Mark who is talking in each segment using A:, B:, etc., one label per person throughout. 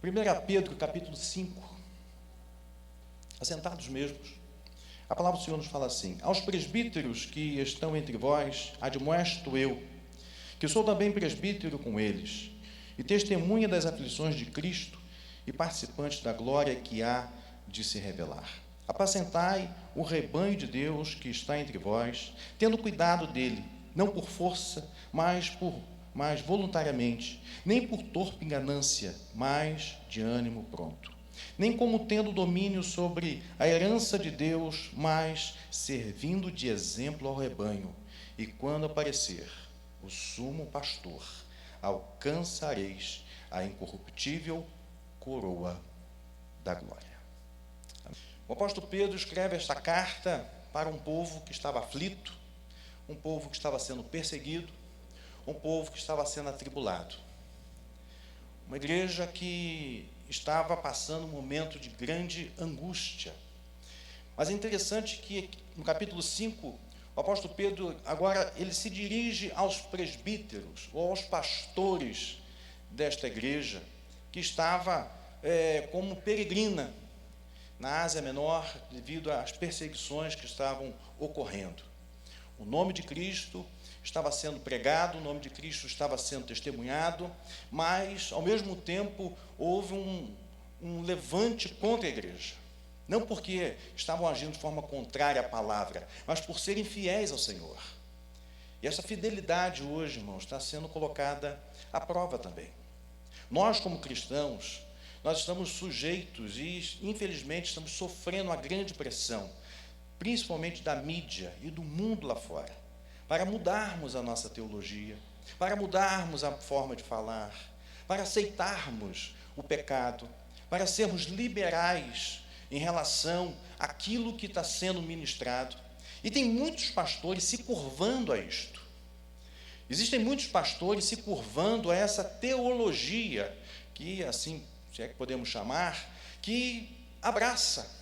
A: 1 Pedro, capítulo 5, assentados mesmos, a palavra do Senhor nos fala assim: aos presbíteros que estão entre vós, admoesto eu, que sou também presbítero com eles, e testemunha das aflições de Cristo e participante da glória que há de se revelar. Apacentai o rebanho de Deus que está entre vós, tendo cuidado dele, não por força, mas voluntariamente, nem por torpe ganância, mas de ânimo pronto. Nem como tendo domínio sobre a herança de Deus, mas servindo de exemplo ao rebanho. E quando aparecer o sumo pastor, alcançareis a incorruptível coroa da glória. O apóstolo Pedro escreve esta carta para um povo que estava aflito, um povo que estava sendo perseguido, um povo que estava sendo atribulado. Uma igreja que estava passando um momento de grande angústia. Mas é interessante que no capítulo 5, o apóstolo Pedro, agora, ele se dirige aos presbíteros, ou aos pastores desta igreja, que estava como peregrina na Ásia Menor, devido às perseguições que estavam ocorrendo. O nome de Cristo estava sendo pregado, o nome de Cristo estava sendo testemunhado, mas, ao mesmo tempo, houve um levante contra a igreja. Não porque estavam agindo de forma contrária à palavra, mas por serem fiéis ao Senhor. E essa fidelidade hoje, irmãos, está sendo colocada à prova também. Nós, como cristãos, nós estamos sujeitos e, infelizmente, estamos sofrendo uma grande pressão, principalmente da mídia e do mundo lá fora, para mudarmos a nossa teologia, para mudarmos a forma de falar, para aceitarmos o pecado, para sermos liberais em relação àquilo que está sendo ministrado. E tem muitos pastores se curvando a isto. Existem muitos pastores se curvando a essa teologia, que assim, se é que podemos chamar, que abraça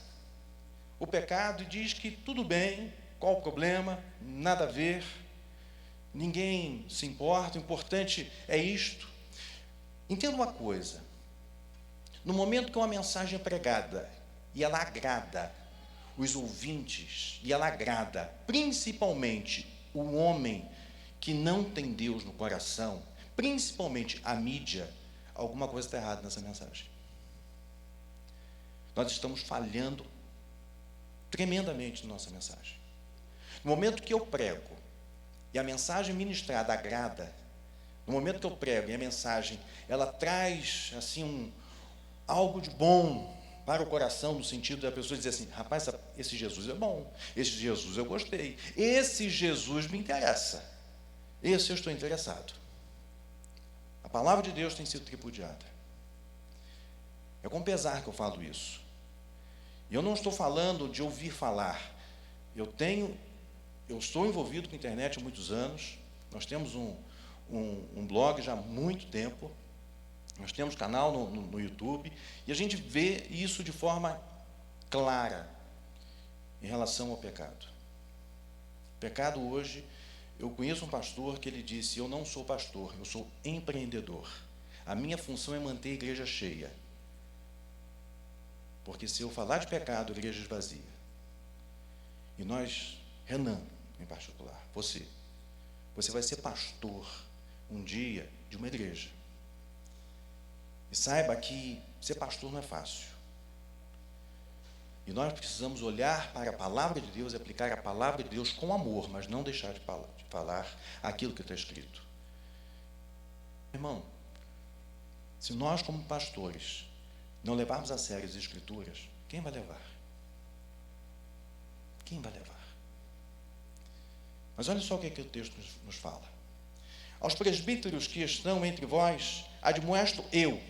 A: o pecado e diz que tudo bem, qual o problema, nada a ver, ninguém se importa, o importante é isto. Entenda uma coisa: no momento que uma mensagem é pregada e ela agrada os ouvintes, e ela agrada principalmente o homem que não tem Deus no coração, principalmente a mídia, alguma coisa está errada nessa mensagem. Nós estamos falhando tremendamente na nossa mensagem. No momento que eu prego e a mensagem ministrada agrada, no momento que eu prego e a mensagem ela traz assim algo de bom para o coração, no sentido da pessoa dizer assim: rapaz, esse Jesus é bom, esse Jesus eu gostei, esse Jesus me interessa, esse eu estou interessado. A palavra de Deus tem sido tripudiada. É com pesar que eu falo isso. E eu não estou falando de ouvir falar. Eu estou envolvido com a internet há muitos anos. Nós temos um blog já há muito tempo. Nós temos canal no YouTube. E a gente vê isso de forma clara em relação ao pecado. O pecado hoje, eu conheço um pastor que ele disse: eu não sou pastor, eu sou empreendedor. A minha função é manter a igreja cheia. Porque se eu falar de pecado, a igreja esvazia. E nós, Renan, em particular, você vai ser pastor um dia de uma igreja. E saiba que ser pastor não é fácil. E nós precisamos olhar para a palavra de Deus e aplicar a palavra de Deus com amor, mas não deixar de falar aquilo que está escrito. Irmão, se nós como pastores não levarmos a sério as Escrituras, quem vai levar? Quem vai levar? Mas olha só o que o texto nos fala. Aos presbíteros que estão entre vós, admoesto eu,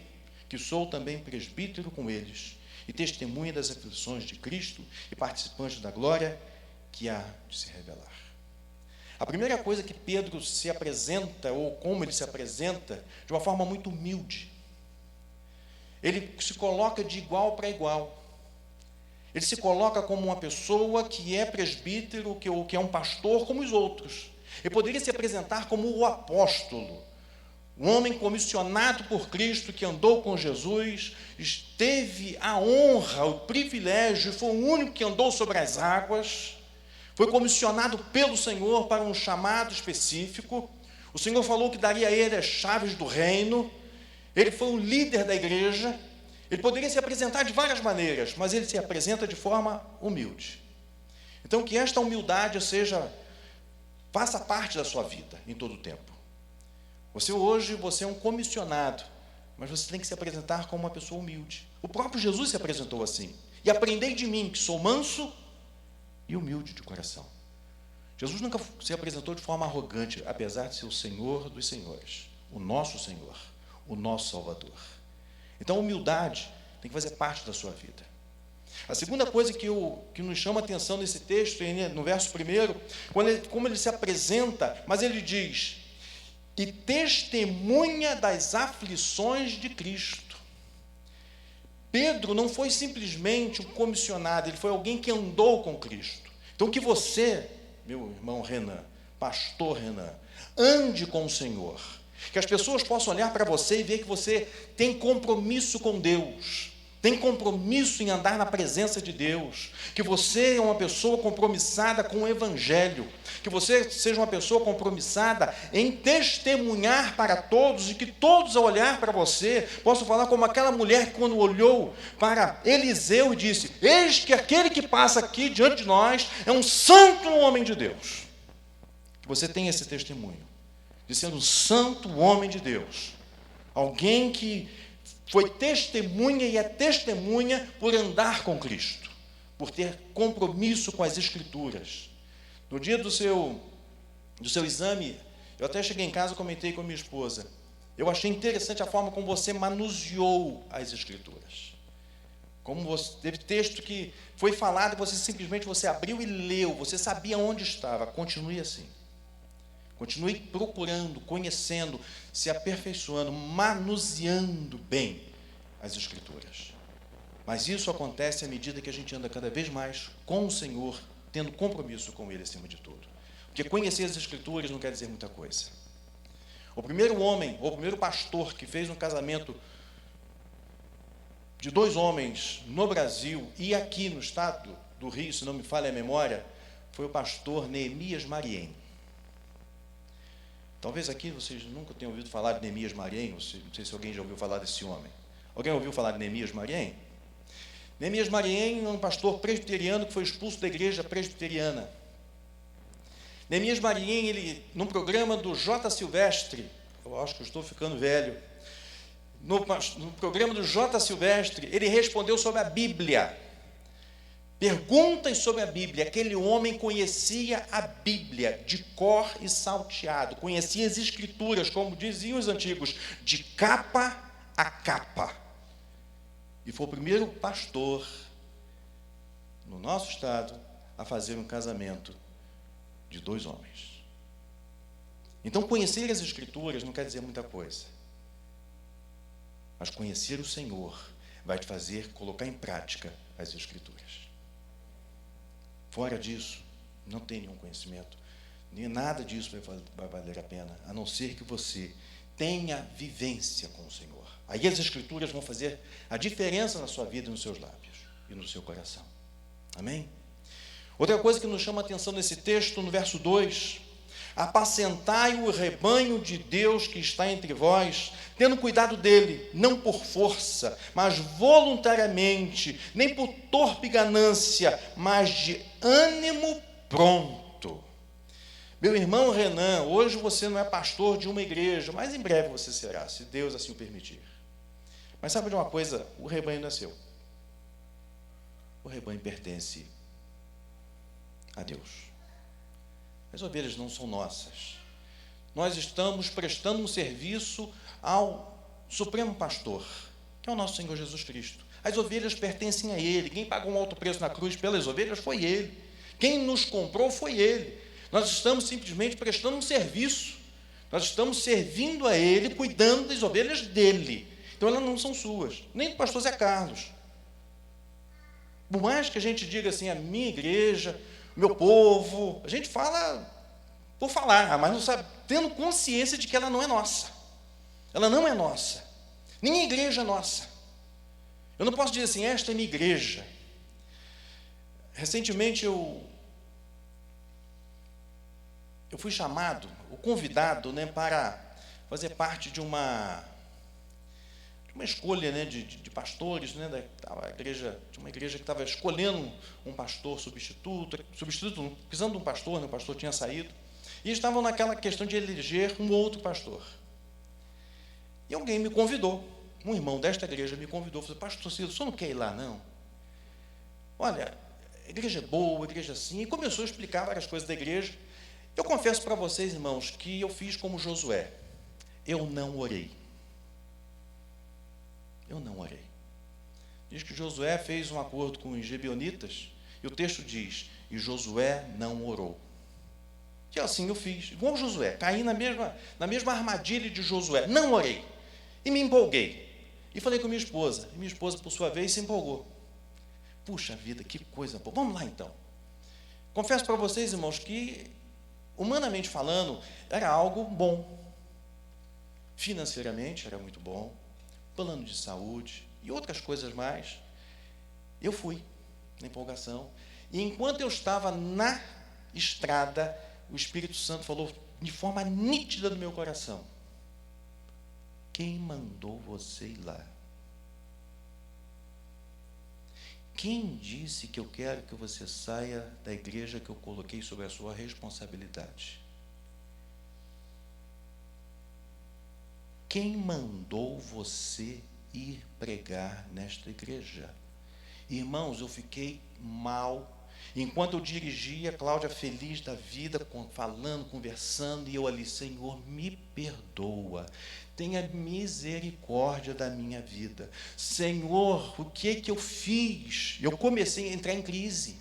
A: que sou também presbítero com eles, e testemunha das aflições de Cristo e participante da glória que há de se revelar. A primeira coisa que Pedro se apresenta, ou como ele se apresenta, de uma forma muito humilde. Ele se coloca de igual para igual. Ele se coloca como uma pessoa que é presbítero, que é um pastor como os outros. Ele poderia se apresentar como o apóstolo, Um homem comissionado por Cristo, que andou com Jesus, teve a honra, o privilégio, foi o único que andou sobre as águas, foi comissionado pelo Senhor para um chamado específico. O Senhor falou que daria a ele as chaves do reino. Ele foi um líder da igreja. Ele poderia se apresentar de várias maneiras, mas ele se apresenta de forma humilde. Então, que esta humildade faça parte da sua vida em todo o tempo. Você é um comissionado, mas você tem que se apresentar como uma pessoa humilde. O próprio Jesus se apresentou assim. E aprendei de mim, que sou manso e humilde de coração. Jesus nunca se apresentou de forma arrogante, apesar de ser o Senhor dos senhores, o nosso Senhor, o nosso Salvador. Então, a humildade tem que fazer parte da sua vida. A segunda coisa que nos chama a atenção nesse texto, no verso 1, como ele se apresenta, mas ele diz: e testemunha das aflições de Cristo. Pedro não foi simplesmente um comissionado, ele foi alguém que andou com Cristo. Então, que você, meu irmão Renan, pastor Renan, ande com o Senhor. Que as pessoas possam olhar para você e ver que você tem compromisso com Deus, tem compromisso em andar na presença de Deus, que você é uma pessoa compromissada com o Evangelho, que você seja uma pessoa compromissada em testemunhar para todos, e que todos, ao olhar para você, possam falar como aquela mulher que, quando olhou para Eliseu, disse: eis que aquele que passa aqui diante de nós é um santo homem de Deus. Que você tenha esse testemunho de ser um santo homem de Deus, alguém que foi testemunha e é testemunha por andar com Cristo, por ter compromisso com as Escrituras. No dia do seu exame, eu até cheguei em casa e comentei com a minha esposa, eu achei interessante a forma como você manuseou as Escrituras. Como teve texto que foi falado e você simplesmente abriu e leu, você sabia onde estava. Continue assim. Continue procurando, conhecendo, se aperfeiçoando, manuseando bem as Escrituras. Mas isso acontece à medida que a gente anda cada vez mais com o Senhor, tendo compromisso com Ele acima de tudo. Porque conhecer as Escrituras não quer dizer muita coisa. O primeiro homem, ou o primeiro pastor que fez um casamento de 2 homens no Brasil e aqui no estado do Rio, se não me falha a memória, foi o pastor Neemias Mariem. Talvez aqui vocês nunca tenham ouvido falar de Neemias Mariem, não sei se alguém já ouviu falar desse homem. Alguém ouviu falar de Neemias Mariem? Neemias Mariem é um pastor presbiteriano que foi expulso da igreja presbiteriana. Neemias Mariem, ele, num programa do J. Silvestre, eu acho que eu estou ficando velho, no programa do J. Silvestre, ele respondeu sobre a Bíblia. Perguntas sobre a Bíblia. Aquele homem conhecia a Bíblia de cor e salteado, conhecia as Escrituras, como diziam os antigos, de capa a capa. E foi o primeiro pastor no nosso estado a fazer um casamento de 2 homens. Então, conhecer as Escrituras não quer dizer muita coisa, mas conhecer o Senhor vai te fazer colocar em prática as Escrituras. Fora disso, não tem nenhum conhecimento, nem nada disso vai valer a pena, a não ser que você tenha vivência com o Senhor. Aí as Escrituras vão fazer a diferença na sua vida, nos seus lábios e no seu coração. Amém? Outra coisa que nos chama a atenção nesse texto, no verso 2, apacentai o rebanho de Deus que está entre vós, tendo cuidado dele, não por força, mas voluntariamente, nem por torpe ganância, mas de ânimo pronto. Meu irmão Renan, hoje você não é pastor de uma igreja, mas em breve você será, se Deus assim o permitir. Mas sabe de uma coisa? O rebanho não é seu. O rebanho pertence a Deus. As ovelhas não são nossas. Nós estamos prestando um serviço ao Supremo Pastor, que é o nosso Senhor Jesus Cristo. As ovelhas pertencem a Ele. Quem pagou um alto preço na cruz pelas ovelhas foi Ele. Quem nos comprou foi Ele. Nós estamos simplesmente prestando um serviço. Nós estamos servindo a Ele, cuidando das ovelhas dEle. Então elas não são suas, nem do pastor Zé Carlos. Por mais que a gente diga assim, a minha igreja, meu povo, a gente fala por falar, mas não sabe, tendo consciência de que ela não é nossa. Ela não é nossa. Nem a igreja é nossa. Eu não posso dizer assim, esta é minha igreja. Recentemente eu fui chamado, ou convidado, né, para fazer parte de uma escolha, né, de pastores, né, de uma igreja que estava escolhendo um pastor substituto, precisando de um pastor, né, o pastor tinha saído, e estavam naquela questão de eleger um outro pastor. E alguém me convidou, um irmão desta igreja me convidou, falou, pastor Ciro, o senhor não quer ir lá, não? Olha, a igreja é boa, a igreja é assim, e começou a explicar várias coisas da igreja. Eu confesso para vocês, irmãos, que eu fiz como Josué, eu não orei. Eu não orei. Diz que Josué fez um acordo com os gibeonitas, e o texto diz, e Josué não orou. E assim eu fiz, igual Josué, caí na mesma armadilha de Josué, não orei. E me empolguei. E falei com minha esposa, e minha esposa, por sua vez, se empolgou. Puxa vida, que coisa boa. Vamos lá, então. Confesso para vocês, irmãos, que, humanamente falando, era algo bom. Financeiramente, era muito bom. Plano de saúde e outras coisas mais. Eu fui, na empolgação. E enquanto eu estava na estrada, o Espírito Santo falou de forma nítida no meu coração. Quem mandou você ir lá? Quem disse que eu quero que você saia da igreja que eu coloquei sob a sua responsabilidade? Quem mandou você ir pregar nesta igreja? Irmãos, eu fiquei mal. Enquanto eu dirigia, Cláudia feliz da vida, falando, conversando, e eu ali, Senhor, me perdoa. Tenha misericórdia da minha vida. Senhor, o que é que eu fiz? Eu comecei a entrar em crise.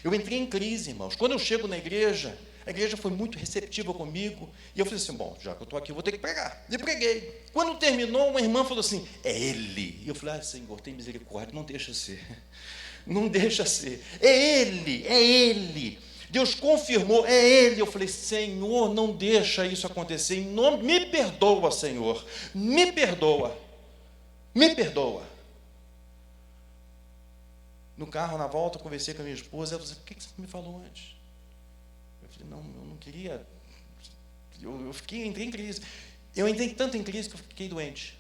A: Eu entrei em crise, irmãos. Quando eu chego na igreja, a igreja foi muito receptiva comigo, e eu falei assim, bom, já que eu estou aqui, eu vou ter que pregar. E preguei. Quando terminou, uma irmã falou assim, é ele. E eu falei, Senhor, tem misericórdia, não deixa ser. Não deixa ser. É ele, é ele. Deus confirmou, é ele. Eu falei, Senhor, não deixa isso acontecer. Em nome, me perdoa, Senhor. Me perdoa. Me perdoa. No carro, na volta, eu conversei com a minha esposa. Ela falou assim, por que você me falou antes? Eu falei, não, eu não queria. Eu entrei em crise. Eu entrei tanto em crise que eu fiquei doente.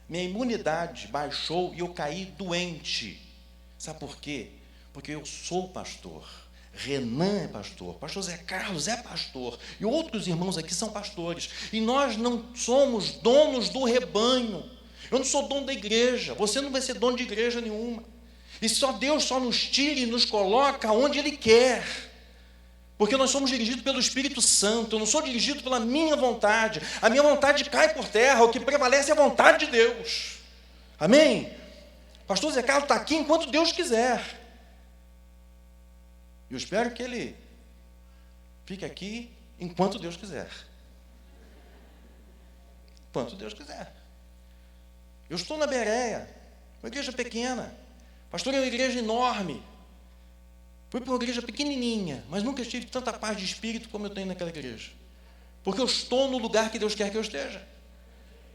A: Minha imunidade baixou e eu caí doente. Sabe por quê? Porque eu sou pastor. Renan é pastor. Pastor Zé Carlos é pastor. E outros irmãos aqui são pastores. E nós não somos donos do rebanho. Eu não sou dono da igreja. Você não vai ser dono de igreja nenhuma. E só Deus só nos tira e nos coloca onde Ele quer. Porque nós somos dirigidos pelo Espírito Santo. Eu não sou dirigido pela minha vontade. A minha vontade cai por terra. O que prevalece é a vontade de Deus. Amém? Pastor Zé Carlos está aqui enquanto Deus quiser. Eu espero que ele fique aqui enquanto Deus quiser. Enquanto Deus quiser. Eu estou na Bereia, uma igreja pequena. Pastor, é uma igreja enorme. Fui para uma igreja pequenininha, mas nunca tive tanta paz de espírito como eu tenho naquela igreja. Porque eu estou no lugar que Deus quer que eu esteja.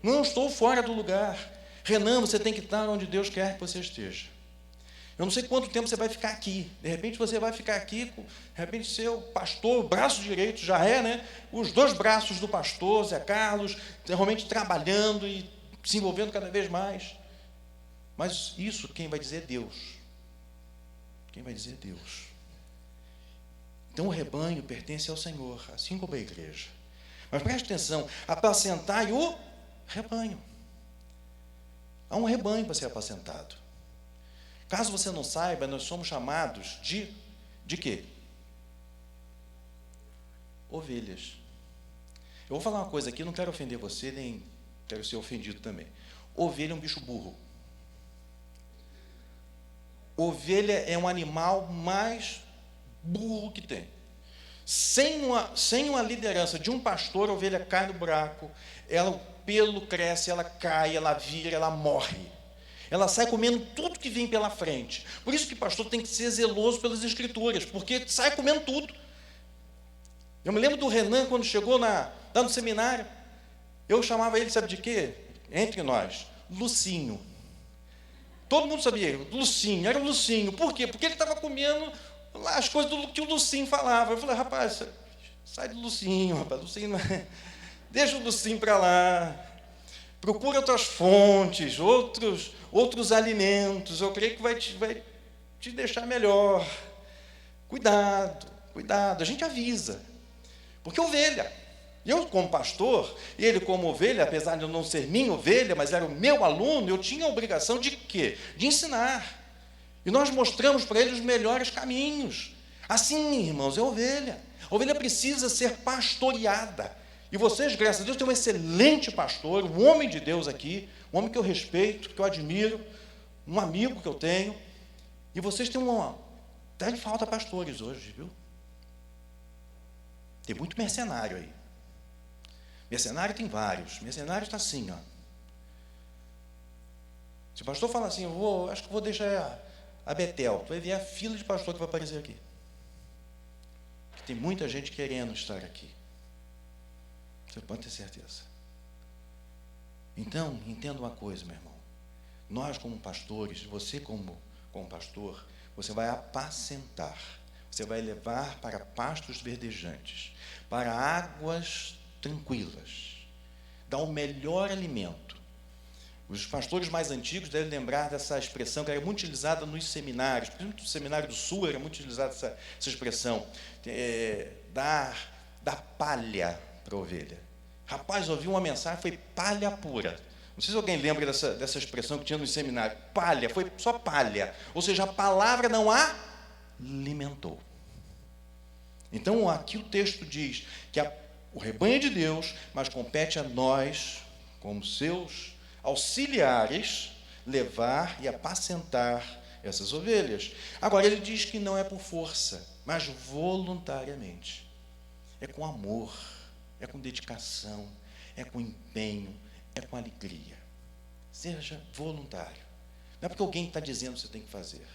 A: Não estou fora do lugar. Renan, você tem que estar onde Deus quer que você esteja. Eu não sei quanto tempo você vai ficar aqui. De repente você vai ficar aqui, de repente seu pastor, o braço direito já é, né? Os dois braços do pastor, Zé Carlos, realmente trabalhando e se envolvendo cada vez mais. Mas isso quem vai dizer é Deus. Quem vai dizer é Deus. Então o rebanho pertence ao Senhor, assim como a igreja. Mas preste atenção, apacentai o rebanho. Há um rebanho para ser apacentado. Caso você não saiba, nós somos chamados de quê? Ovelhas. Eu vou falar uma coisa aqui, não quero ofender você, nem quero ser ofendido também. Ovelha é um bicho burro. Ovelha é um animal mais burro que tem. Sem uma liderança de um pastor, a ovelha cai no buraco, o pelo cresce, ela cai, ela vira, ela morre. Ela sai comendo tudo que vem pela frente. Por isso que o pastor tem que ser zeloso pelas escrituras, porque sai comendo tudo. Eu me lembro do Renan, quando chegou lá no seminário, Eu chamava ele, sabe de quê? Entre nós, Lucinho. Todo mundo sabia, Lucinho, era o Lucinho. Por quê? Porque ele estava comendo lá as coisas que o Lucinho falava. Eu falei, rapaz, sai do Lucinho, rapaz, Lucinho não é... Deixa o Lucinho para lá. Procura outras fontes, outros alimentos. Eu creio que vai te deixar melhor. Cuidado, cuidado. A gente avisa. Porque ovelha. Eu, como pastor, e ele como ovelha, apesar de eu não ser minha ovelha, mas era o meu aluno, eu tinha a obrigação de quê? De ensinar. E nós mostramos para ele os melhores caminhos. Assim, irmãos, é ovelha. A ovelha precisa ser pastoreada. E vocês, graças a Deus, têm um excelente pastor, um homem de Deus aqui, um homem que eu respeito, que eu admiro, um amigo que eu tenho. E vocês têm Tá falta pastores hoje, viu? Tem muito mercenário aí. Mercenário tem vários. Mercenário está assim, ó. Se o pastor fala assim, acho que vou deixar a Betel, tu vai ver a fila de pastor que vai aparecer aqui. Porque tem muita gente querendo estar aqui. Você pode ter certeza. Então, entenda uma coisa, meu irmão. Nós, como pastores, você como pastor, você vai apacentar. Você vai levar para pastos verdejantes, para águas tranquilas, dar o melhor alimento. Os pastores mais antigos devem lembrar dessa expressão que era muito utilizada nos seminários, principalmente no Seminário do Sul era muito utilizada essa expressão, dar palha para a ovelha. Rapaz, ouvi uma mensagem, foi palha pura. Não sei se alguém lembra dessa expressão que tinha no seminário. Palha, foi só palha. Ou seja, a palavra não alimentou. Então, aqui o texto diz que o rebanho é de Deus, mas compete a nós, como seus auxiliares, levar e apacentar essas ovelhas. Agora, ele diz que não é por força, mas voluntariamente. É com amor, é com dedicação, é com empenho, é com alegria. Seja voluntário. Não é porque alguém está dizendo que você tem que fazer.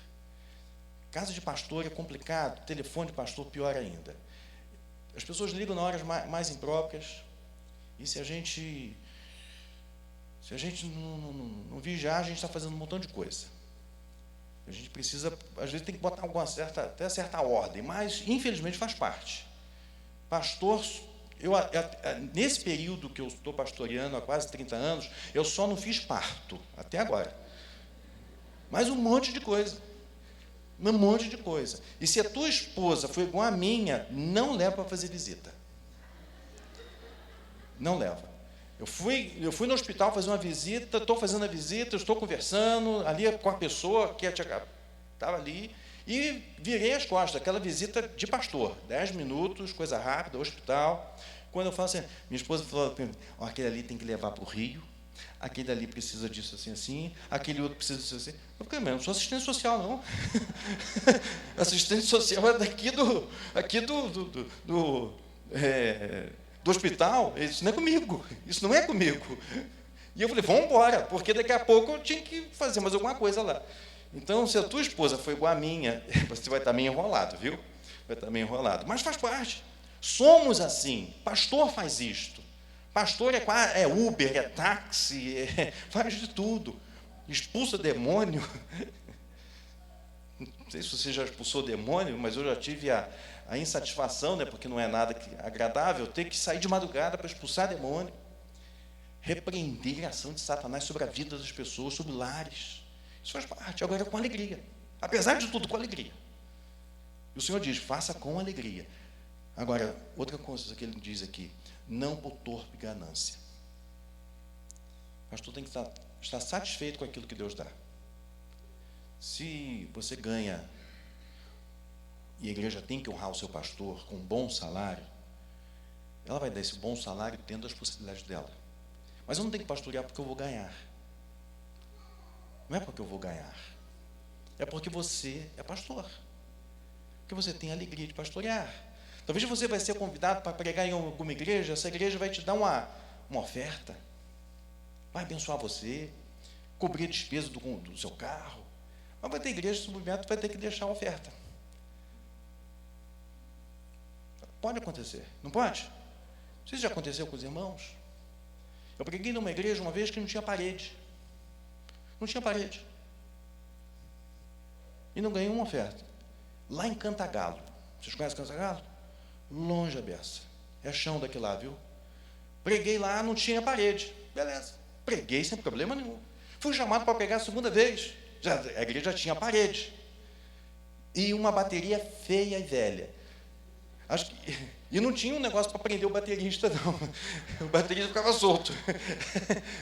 A: Casa de pastor é complicado, telefone de pastor pior ainda. As pessoas ligam na horas mais impróprias, e se a gente não vigiar, a gente está fazendo um montão de coisa. A gente precisa, às vezes tem que botar até certa ordem, mas infelizmente faz parte. Pastor, nesse período que eu estou pastoreando há quase 30 anos, eu só não fiz parto, até agora. Mas um monte de coisa. Um monte de coisa. E se a tua esposa foi igual a minha, não leva para fazer visita. Não leva. Eu fui no hospital fazer uma visita, estou fazendo a visita, estou conversando ali com a pessoa que estava ali, e virei as costas, aquela visita de pastor, 10 minutos, coisa rápida, hospital. Quando eu falo assim, minha esposa falou, aquele ali tem que levar para o Rio, aquele ali precisa disso assim, assim, aquele outro precisa disso assim. Eu falei, não sou assistente social, não. Assistente social é daqui do hospital, isso não é comigo, isso não é comigo. E eu falei, vamos embora, porque daqui a pouco eu tinha que fazer mais alguma coisa lá. Então, se a tua esposa foi igual a minha, você vai estar meio enrolado, viu? Vai estar meio enrolado. Mas faz parte. Somos assim. Pastor faz isto. Pastor é Uber, é táxi, faz de tudo. Expulsa demônio. Não sei se você já expulsou demônio, mas eu já tive a insatisfação, né, porque não é nada agradável, ter que sair de madrugada para expulsar demônio. Repreender a ação de Satanás sobre a vida das pessoas, sobre lares. Isso faz parte, agora com alegria. Apesar de tudo, com alegria. E o Senhor diz, faça com alegria. Agora, outra coisa que ele diz aqui, não por torpe ganância. O pastor tem que estar satisfeito com aquilo que Deus dá. Se você ganha, e a igreja tem que honrar o seu pastor com um bom salário, ela vai dar esse bom salário dentro das possibilidades dela. Mas eu não tenho que pastorear porque eu vou ganhar. Não é porque eu vou ganhar. É porque você é pastor. Porque você tem a alegria de pastorear. Talvez você vai ser convidado para pregar em alguma igreja, essa igreja vai te dar uma oferta. Vai abençoar você, cobrir a despesa do seu carro. Mas vai ter igreja que vai ter que deixar a oferta. Pode acontecer, não pode? Não sei se já aconteceu com os irmãos. Eu preguei numa igreja uma vez que não tinha parede. Não tinha parede. E não ganhei uma oferta. Lá em Cantagalo. Vocês conhecem Cantagalo? Longe a beça. É chão daqui lá, viu? Preguei lá, não tinha parede. Beleza. Preguei sem problema nenhum. Fui chamado para pregar a segunda vez. A igreja já tinha parede. E uma bateria feia e velha. E não tinha um negócio para prender o baterista, não. O baterista ficava solto.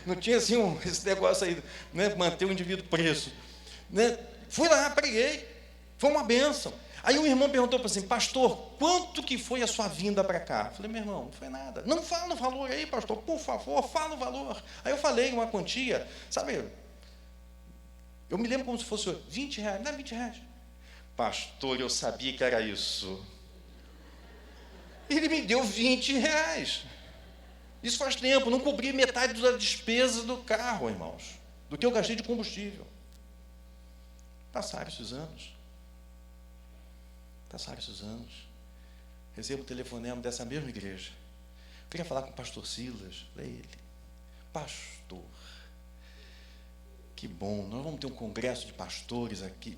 A: Não tinha assim esse negócio aí, né, manter o indivíduo preso. Né? Fui lá, preguei. Foi uma bênção. Aí um irmão perguntou para assim, pastor, quanto que foi a sua vinda para cá? Eu falei, meu irmão, não foi nada. Não fala o valor aí, pastor, por favor, fala o valor. Aí eu falei uma quantia, sabe, eu me lembro como se fosse R$20, não é R$20. Pastor, eu sabia que era isso. Ele me deu R$20. Isso faz tempo, não cobri metade da despesa do carro, irmãos, do que eu gastei de combustível. Passaram esses anos. Recebo o telefonema dessa mesma igreja. Eu queria falar com o pastor Silas. Falei, ele, pastor, que bom, nós vamos ter um congresso de pastores aqui,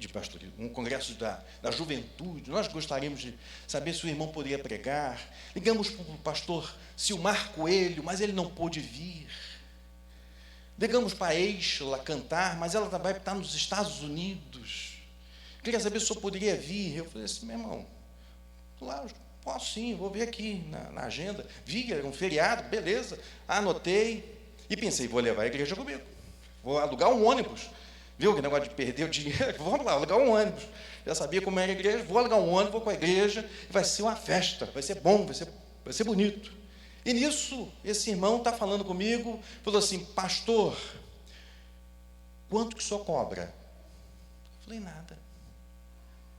A: um congresso da juventude. Nós gostaríamos de saber se o irmão poderia pregar. Ligamos para o pastor Silmar Coelho, mas ele não pôde vir. Ligamos para a Eixla cantar, mas ela vai estar nos Estados Unidos. Queria saber se o senhor poderia vir. Eu falei assim, meu irmão, claro, posso sim, vou ver aqui na agenda. Vi, era um feriado, beleza. Anotei e pensei, vou levar a igreja comigo. Vou alugar um ônibus. Viu que negócio de perder o dinheiro? Vamos lá, alugar um ônibus. Já sabia como era a igreja, vou alugar um ônibus, vou com a igreja, e vai ser uma festa, vai ser bom, vai ser bonito. E nisso, esse irmão está falando comigo, falou assim, pastor, quanto que o senhor cobra? Eu falei, nada.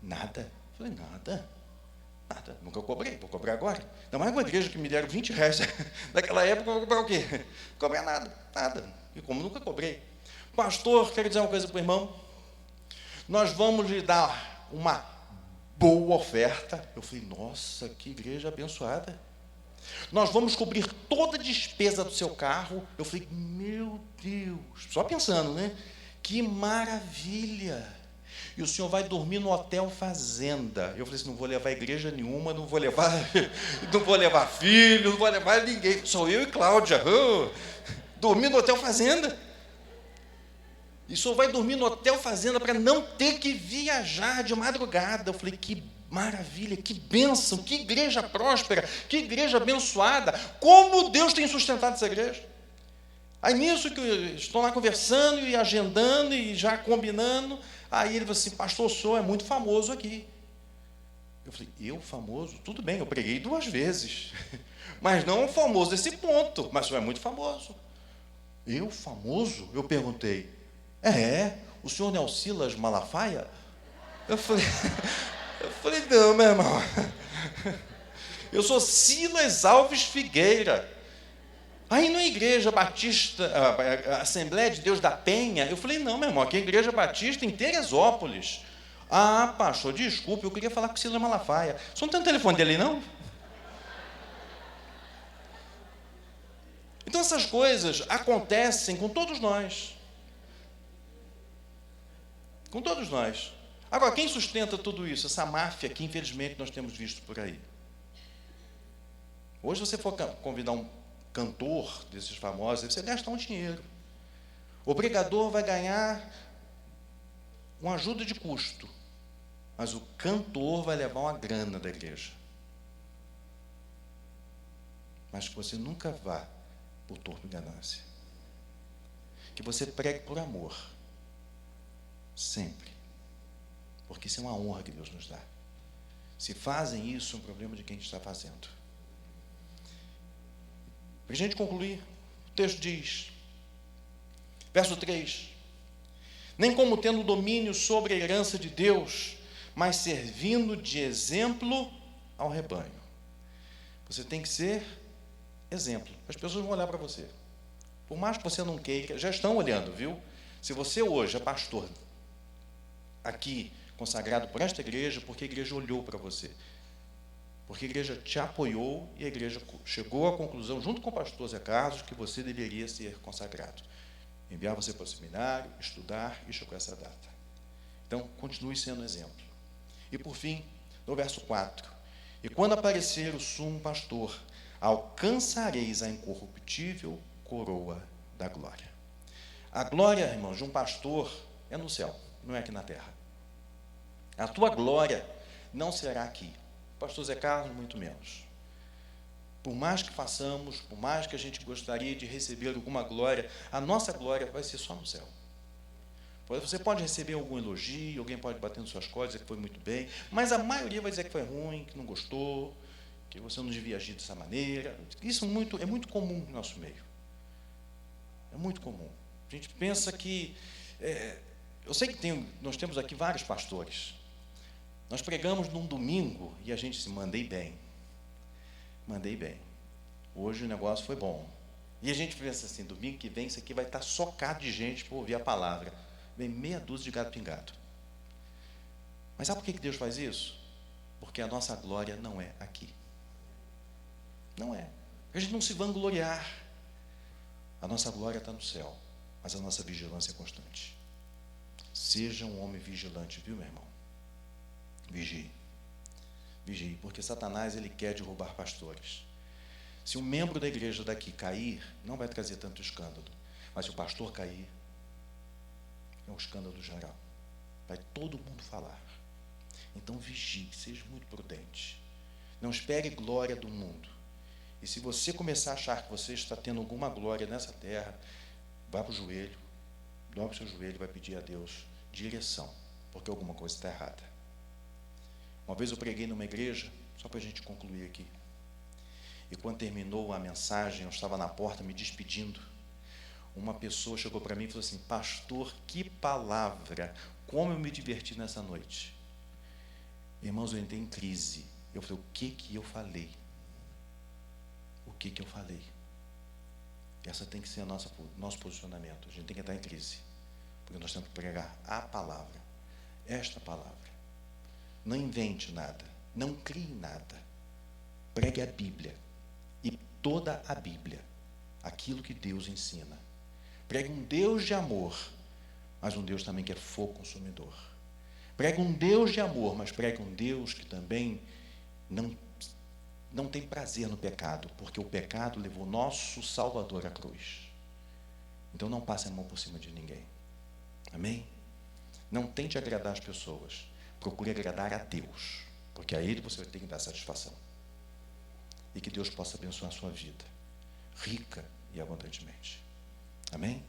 A: Nada? Eu falei, nada. Nunca cobrei, vou cobrar agora. Não mais uma igreja que me deram R$20. Naquela época, eu vou cobrar o quê? Não cobrar nada. E como nunca cobrei. Pastor, quero dizer uma coisa para o irmão. Nós vamos lhe dar uma boa oferta. Eu falei, nossa, que igreja abençoada. Nós vamos cobrir toda a despesa do seu carro. Eu falei, meu Deus. Só pensando, né? Que maravilha. E o senhor vai dormir no hotel fazenda. Eu falei assim, não vou levar igreja nenhuma, não vou levar filho, não vou levar ninguém. Sou eu e Cláudia. Dormir no hotel fazenda. E o senhor vai dormir no hotel fazenda para não ter que viajar de madrugada. Eu falei, que maravilha, que bênção, que igreja próspera, que igreja abençoada. Como Deus tem sustentado essa igreja. Aí nisso que eu estou lá conversando e agendando e já combinando, aí ele falou assim, pastor, o senhor é muito famoso aqui. Eu falei, eu famoso? Tudo bem, eu preguei 2 vezes, mas não famoso desse ponto, mas o senhor é muito famoso. Eu famoso? Eu perguntei, o senhor não é o Silas Malafaia? Eu falei, não, meu irmão, eu sou Silas Alves Figueira. Aí na Igreja Batista, a Assembleia de Deus da Penha, eu falei, não, meu irmão, aqui é a Igreja Batista em Teresópolis. Ah, pastor, desculpe, eu queria falar com o Silas Malafaia. O senhor não tem o telefone dele, não? Então essas coisas acontecem com todos nós. Com todos nós. Agora, quem sustenta tudo isso? Essa máfia que, infelizmente, nós temos visto por aí. Hoje, se você for convidar um cantor desses famosos, você gasta um dinheiro. O pregador vai ganhar uma ajuda de custo, mas o cantor vai levar uma grana da igreja. Mas que você nunca vá por torpe ganância. Que você pregue por amor. Sempre. Porque isso é uma honra que Deus nos dá. Se fazem isso, é um problema de quem está fazendo. Para a gente concluir, o texto diz, verso 3, nem como tendo domínio sobre a herança de Deus, mas servindo de exemplo ao rebanho. Você tem que ser exemplo. As pessoas vão olhar para você. Por mais que você não queira, já estão olhando, viu? Se você hoje é pastor aqui, consagrado por esta igreja, porque a igreja olhou para você. Porque a igreja te apoiou e a igreja chegou à conclusão, junto com o pastor Zé Carlos, que você deveria ser consagrado. Enviar você para o seminário, estudar e chegou a essa data. Então, continue sendo exemplo. E por fim, no verso 4: e quando aparecer o sumo pastor, alcançareis a incorruptível coroa da glória. A glória, irmãos, de um pastor é no céu, não é aqui na terra. A tua glória não será aqui. Pastor Zé Carlos, muito menos. Por mais que façamos, por mais que a gente gostaria de receber alguma glória, a nossa glória vai ser só no céu. Você pode receber algum elogio, alguém pode bater nas suas costas, dizer que foi muito bem, mas a maioria vai dizer que foi ruim, que não gostou, que você não devia agir dessa maneira. Isso é muito comum no nosso meio. É muito comum. A gente pensa que... eu sei que nós temos aqui vários pastores. Nós pregamos num domingo e a gente se mandei bem. Mandei bem. Hoje o negócio foi bom. E a gente pensa assim, domingo que vem isso aqui vai estar socado de gente para ouvir a palavra. Vem meia dúzia de gato pingado. Mas sabe por que Deus faz isso? Porque a nossa glória não é aqui. Não é. A gente não se vangloriar. A nossa glória está no céu, mas a nossa vigilância é constante. Seja um homem vigilante, viu, meu irmão? Vigie. Vigie, porque Satanás ele quer derrubar pastores. Se um membro da igreja daqui cair, não vai trazer tanto escândalo. Mas se o pastor cair, é um escândalo geral. Vai todo mundo falar. Então vigie, seja muito prudente. Não espere glória do mundo. E se você começar a achar que você está tendo alguma glória nessa terra, vá para o joelho, dobre o seu joelho e vai pedir a Deus direção, porque alguma coisa está errada. Uma vez eu preguei numa igreja, só para a gente concluir aqui. E quando terminou a mensagem, eu estava na porta me despedindo. Uma pessoa chegou para mim e falou assim: pastor, que palavra, como eu me diverti nessa noite. Irmãos, eu entrei em crise. Eu falei, o que eu falei? O que eu falei? Essa tem que ser nosso posicionamento. A gente tem que entrar em crise. Porque nós temos que pregar a palavra. Esta palavra. Não invente nada. Não crie nada. Pregue a Bíblia. E toda a Bíblia. Aquilo que Deus ensina. Pregue um Deus de amor, mas um Deus também que é fogo consumidor. Pregue um Deus de amor, mas pregue um Deus que também não tem prazer no pecado, porque o pecado levou nosso Salvador à cruz. Então não passe a mão por cima de ninguém. Amém? Não tente agradar as pessoas. Procure agradar a Deus, porque a Ele você vai ter que dar satisfação. E que Deus possa abençoar a sua vida, rica e abundantemente. Amém?